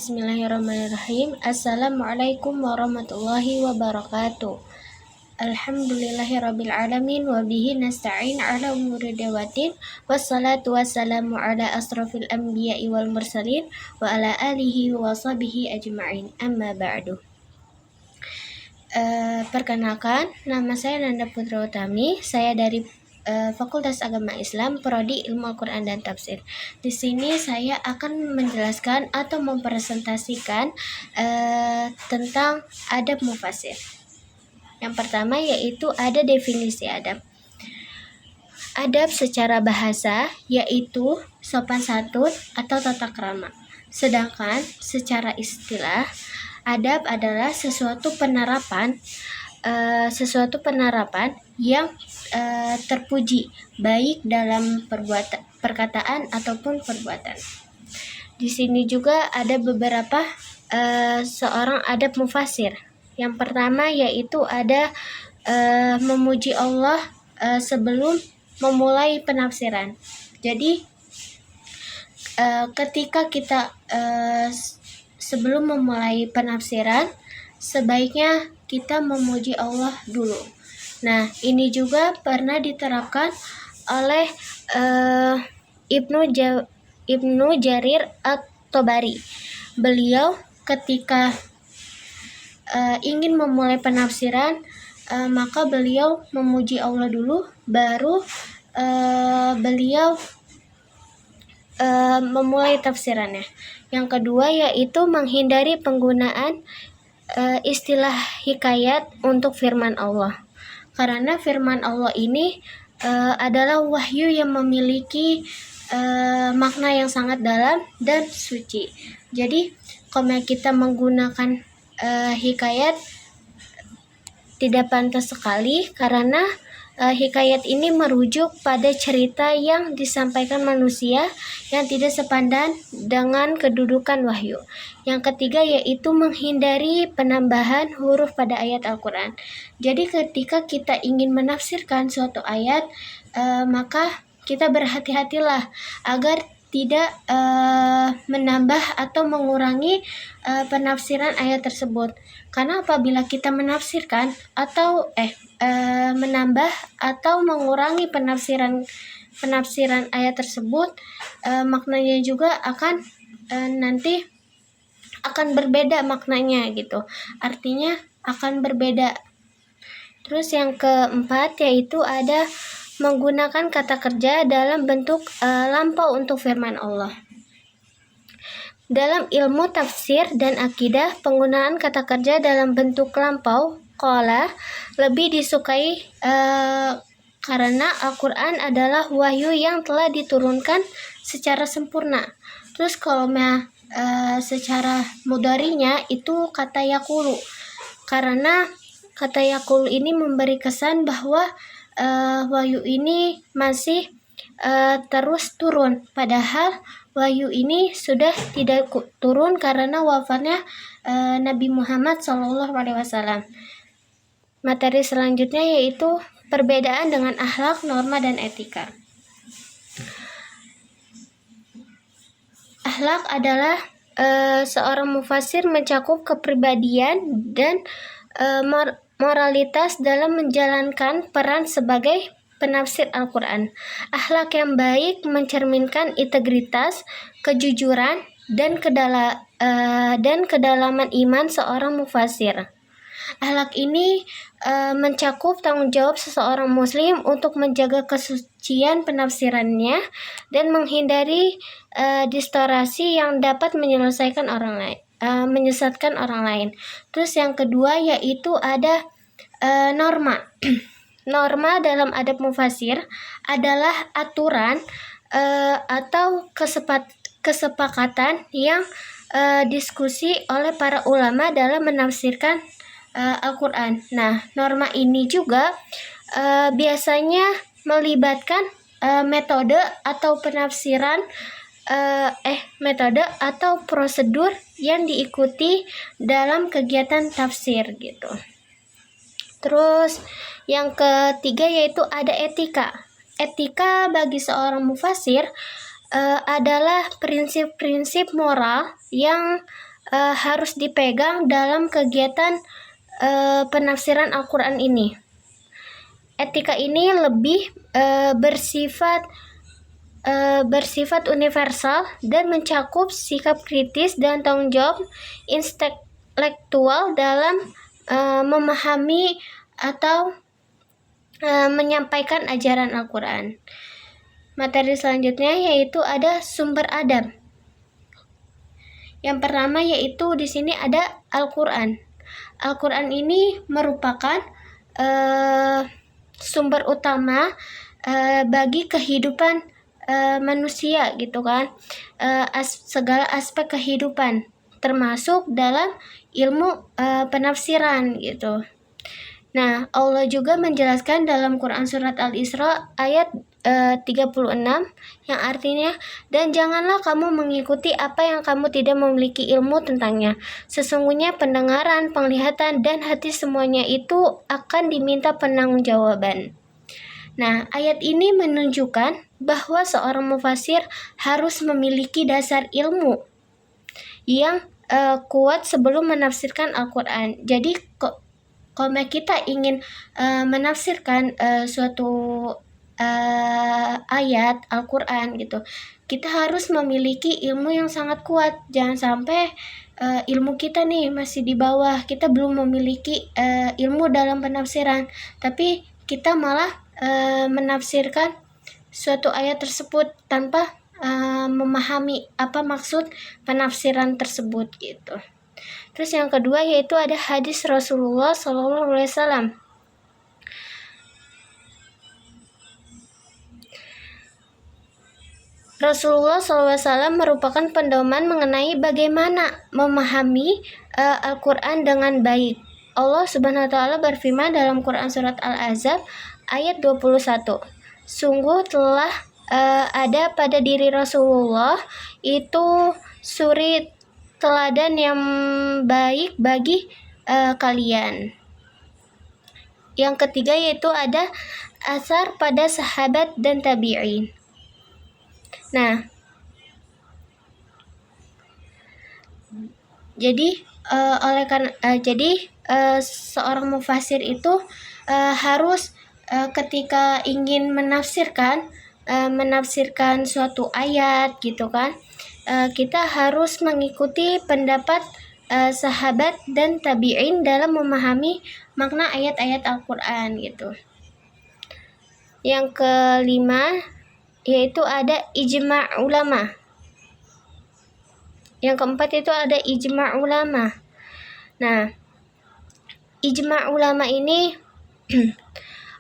Bismillahirrahmanirrahim. Assalamualaikum warahmatullahi wabarakatuh. Alhamdulillahirrabbilalamin wa bihi nasta'in ala umuri dawatin wassalatu wassalamu ala asrafil anbiya'i wal mursalin wa ala alihi wa sahbihi ajma'in, amma ba'du. Perkenalkan, nama saya Nanda Putra Utami. Saya dari Fakultas Agama Islam, Prodi Ilmu Al-Quran dan Tafsir. Di sini saya akan menjelaskan atau mempresentasikan tentang adab mufasir. Yang pertama yaitu ada definisi adab. Adab secara bahasa yaitu sopan santun atau tata krama. Sedangkan secara istilah, adab adalah sesuatu penerapan yang terpuji baik dalam perkataan ataupun perbuatan. Di sini juga ada beberapa seorang adab mufasir. Yang pertama yaitu ada memuji Allah sebelum memulai penafsiran. Jadi ketika kita sebelum memulai penafsiran, sebaiknya kita memuji Allah dulu. Nah, ini juga pernah diterapkan oleh Ibnu Jarir At-Tabari. Beliau ketika ingin memulai penafsiran, maka beliau memuji Allah dulu, baru beliau memulai tafsirannya. Yang kedua yaitu menghindari penggunaan istilah hikayat untuk firman Allah. Karena firman Allah ini adalah wahyu yang memiliki makna yang sangat dalam dan suci. Jadi kalau kita menggunakan hikayat tidak pantas sekali, karena hikayat ini merujuk pada cerita yang disampaikan manusia yang tidak sepadan dengan kedudukan wahyu. Yang ketiga yaitu menghindari penambahan huruf pada ayat Al-Quran. Jadi ketika kita ingin menafsirkan suatu ayat, maka kita berhati-hatilah agar tidak menambah atau mengurangi penafsiran ayat tersebut. Karena apabila kita menafsirkan atau menambah atau mengurangi penafsiran ayat tersebut, maknanya juga akan nanti akan berbeda maknanya gitu. Artinya akan berbeda. Terus yang keempat yaitu ada menggunakan kata kerja dalam bentuk lampau untuk firman Allah. Dalam ilmu tafsir dan akidah, penggunaan kata kerja dalam bentuk lampau qala lebih disukai karena Al-Quran adalah wahyu yang telah diturunkan secara sempurna. Terus kalau secara mudhari'nya itu kata yaqulu, karena kata yaqulu ini memberi kesan bahwa wahyu ini masih terus turun, padahal wahyu ini sudah tidak turun karena wafatnya Nabi Muhammad SAW. Materi selanjutnya yaitu perbedaan dengan akhlak, norma, dan etika. Akhlak adalah seorang mufasir mencakup kepribadian dan moralitas dalam menjalankan peran sebagai penafsir Al-Quran. Akhlak yang baik mencerminkan integritas, kejujuran, dan kedalaman iman seorang mufasir. Akhlak ini mencakup tanggung jawab seseorang muslim untuk menjaga kesucian penafsirannya dan menghindari distorsi yang dapat menyesatkan orang lain. Terus yang kedua yaitu ada norma. Norma dalam adab mufasir adalah aturan atau kesepakatan yang diskusi oleh para ulama dalam menafsirkan Al-Quran. Nah, norma ini juga biasanya melibatkan metode atau prosedur yang diikuti dalam kegiatan tafsir gitu. Terus yang ketiga yaitu ada etika. Etika bagi seorang mufasir adalah prinsip-prinsip moral yang harus dipegang dalam kegiatan penafsiran Al-Quran ini. Etika ini lebih bersifat universal dan mencakup sikap kritis dan tanggung jawab intelektual dalam memahami atau menyampaikan ajaran Al-Quran. Materi selanjutnya yaitu ada sumber adab. Yang pertama yaitu di sini ada Al-Quran. Al-Quran ini merupakan sumber utama bagi kehidupan manusia gitu kan, segala aspek kehidupan termasuk dalam ilmu penafsiran gitu. Nah, Allah juga menjelaskan dalam Quran surat Al-Isra ayat 36 yang artinya, dan janganlah kamu mengikuti apa yang kamu tidak memiliki ilmu tentangnya. Sesungguhnya pendengaran, penglihatan, dan hati semuanya itu akan diminta penanggung-jawaban. Nah, ayat ini menunjukkan bahwa seorang mufasir harus memiliki dasar ilmu yang kuat sebelum menafsirkan Al-Quran. Jadi, kalau kita ingin menafsirkan suatu ayat Al-Quran gitu, kita harus memiliki ilmu yang sangat kuat. Jangan sampai ilmu kita nih masih di bawah, kita belum memiliki ilmu dalam penafsiran, tapi kita malah menafsirkan suatu ayat tersebut tanpa memahami apa maksud penafsiran tersebut gitu. Terus yang kedua yaitu ada hadis Rasulullah SAW. Rasulullah SAW merupakan pedoman mengenai bagaimana memahami Al-Quran dengan baik. Allah Subhanahu wa Ta'ala berfirman dalam Quran surat Al-Ahzab ayat 21. Sungguh telah ada pada diri Rasulullah itu suri teladan yang baik bagi kalian. Yang ketiga yaitu ada asar pada sahabat dan tabi'in. Nah, jadi seorang mufasir itu harus ketika ingin menafsirkan suatu ayat gitu kan, kita harus mengikuti pendapat sahabat dan tabi'in dalam memahami makna ayat-ayat Al-Quran gitu. Yang kelima yaitu ada ijma' ulama. Yang keempat itu ada ijma' ulama. Nah, ijma' ulama ini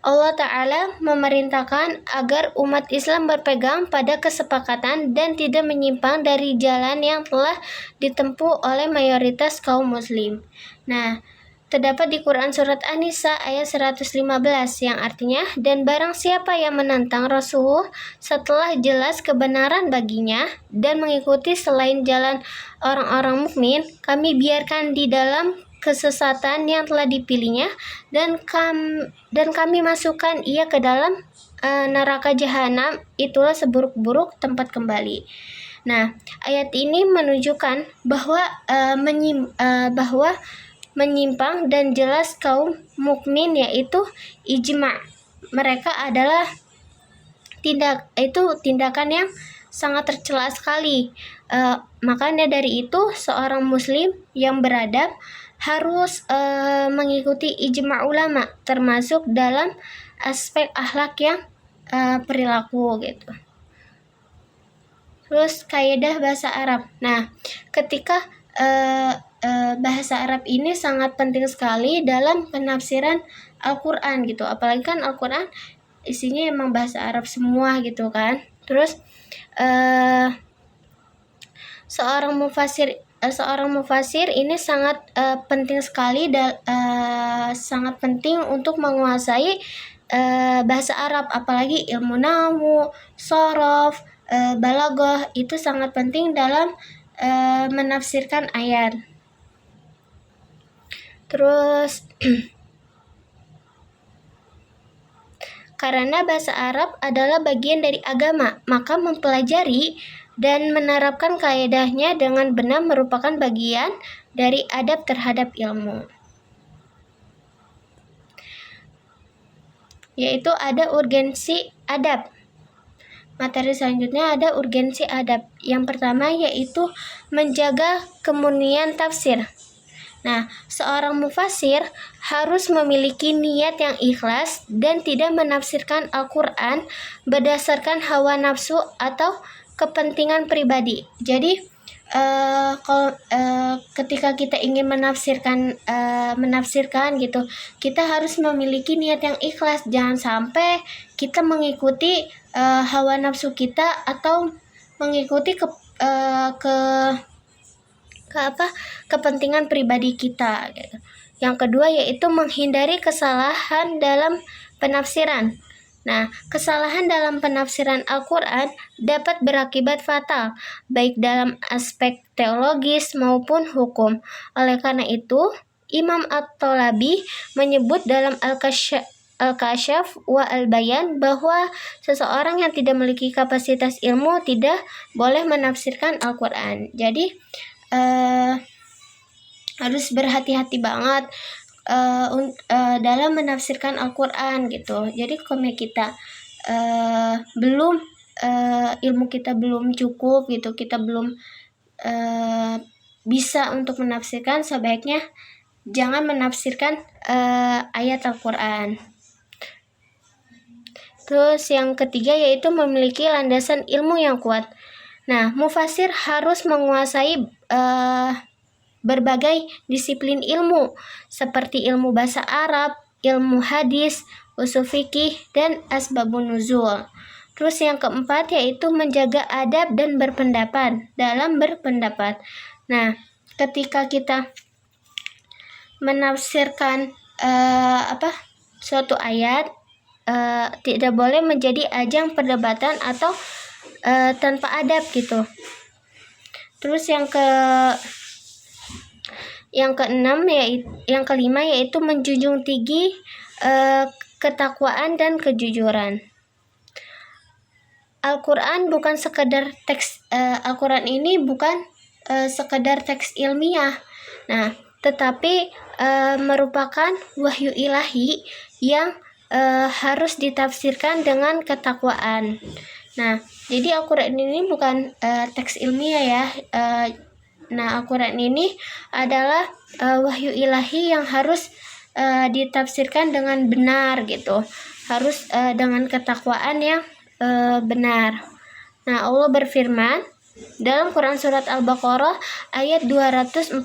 Allah Ta'ala memerintahkan agar umat Islam berpegang pada kesepakatan dan tidak menyimpang dari jalan yang telah ditempuh oleh mayoritas kaum muslim. Nah, terdapat di Quran surat An-Nisa ayat 115 yang artinya, dan barang siapa yang menentang Rasul setelah jelas kebenaran baginya dan mengikuti selain jalan orang-orang mukmin, kami biarkan di dalam kesesatan yang telah dipilihnya dan kami masukkan ia ke dalam neraka jahanam, itulah seburuk-buruk tempat kembali. Nah, ayat ini menunjukkan bahwa menyimpang dan jelas kaum mukmin yaitu ijma'. Mereka adalah tindakan yang sangat tercela sekali. Makanya dari itu seorang muslim yang beradab harus mengikuti ijma' ulama, termasuk dalam aspek akhlak yang perilaku gitu. Terus kaidah bahasa Arab. Nah, ketika bahasa Arab ini sangat penting sekali dalam penafsiran Al-Quran gitu. Apalagi kan Al-Quran isinya emang bahasa Arab semua gitu kan. Terus seorang mufasir ini sangat penting sekali sangat penting untuk menguasai bahasa Arab, apalagi ilmu nahwu, shorof, balaghah itu sangat penting dalam menafsirkan ayat. Terus karena bahasa Arab adalah bagian dari agama, maka mempelajari dan menerapkan kaedahnya dengan benar merupakan bagian dari adab terhadap ilmu. Yaitu ada urgensi adab. Materi selanjutnya ada urgensi adab. Yang pertama yaitu menjaga kemurnian tafsir. Nah, seorang mufasir harus memiliki niat yang ikhlas dan tidak menafsirkan Al-Quran berdasarkan hawa nafsu atau kepentingan pribadi. Jadi, ketika kita ingin menafsirkan gitu, kita harus memiliki niat yang ikhlas. Jangan sampai kita mengikuti hawa nafsu kita atau mengikuti kepentingan pribadi kita. Yang kedua yaitu menghindari kesalahan dalam penafsiran. Nah, kesalahan dalam penafsiran Al-Quran dapat berakibat fatal, baik dalam aspek teologis maupun hukum. Oleh karena itu, Imam At-Thalabi menyebut dalam Al-Kashaf wa Al-Bayan bahwa seseorang yang tidak memiliki kapasitas ilmu tidak boleh menafsirkan Al-Quran. Jadi, harus berhati-hati banget dalam menafsirkan Al-Quran gitu. Jadi kalau kita ilmu kita belum cukup gitu, kita belum bisa untuk menafsirkan, sebaiknya jangan menafsirkan ayat Al-Quran. Terus yang ketiga yaitu memiliki landasan ilmu yang kuat. Nah, mufasir harus menguasai berbagai disiplin ilmu seperti ilmu bahasa Arab, ilmu hadis, usul fikih, dan asbabun nuzul. Terus yang keempat yaitu menjaga adab dan berpendapat dalam berpendapat. Nah, ketika kita menafsirkan suatu ayat, tidak boleh menjadi ajang perdebatan atau tanpa adab gitu. Terus yang kelima yaitu menjunjung tinggi ketakwaan dan kejujuran. Al-Quran bukan sekedar teks. Al-Quran ini bukan sekedar teks ilmiah. Nah, tetapi merupakan wahyu ilahi yang harus ditafsirkan dengan ketakwaan. Nah, jadi Al-Quran ini bukan teks ilmiah ya. Nah, Al-Quran ini adalah wahyu ilahi yang harus ditafsirkan dengan benar gitu. Harus dengan ketakwaan yang benar. Nah, Allah berfirman dalam Quran surat Al-Baqarah ayat 282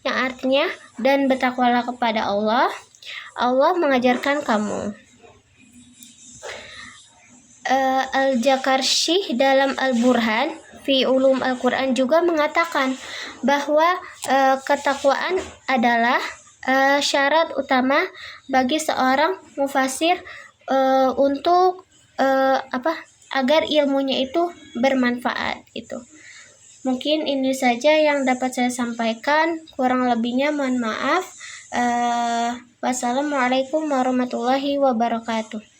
yang artinya, dan bertakwalah kepada Allah. Allah mengajarkan kamu. Al-Jakarshih dalam Al-Burhan fi Ulum Al-Quran juga mengatakan bahwa ketakwaan adalah syarat utama bagi seorang mufasir untuk agar ilmunya itu bermanfaat gitu. Mungkin ini saja yang dapat saya sampaikan, kurang lebihnya mohon maaf. Wassalamualaikum warahmatullahi wabarakatuh.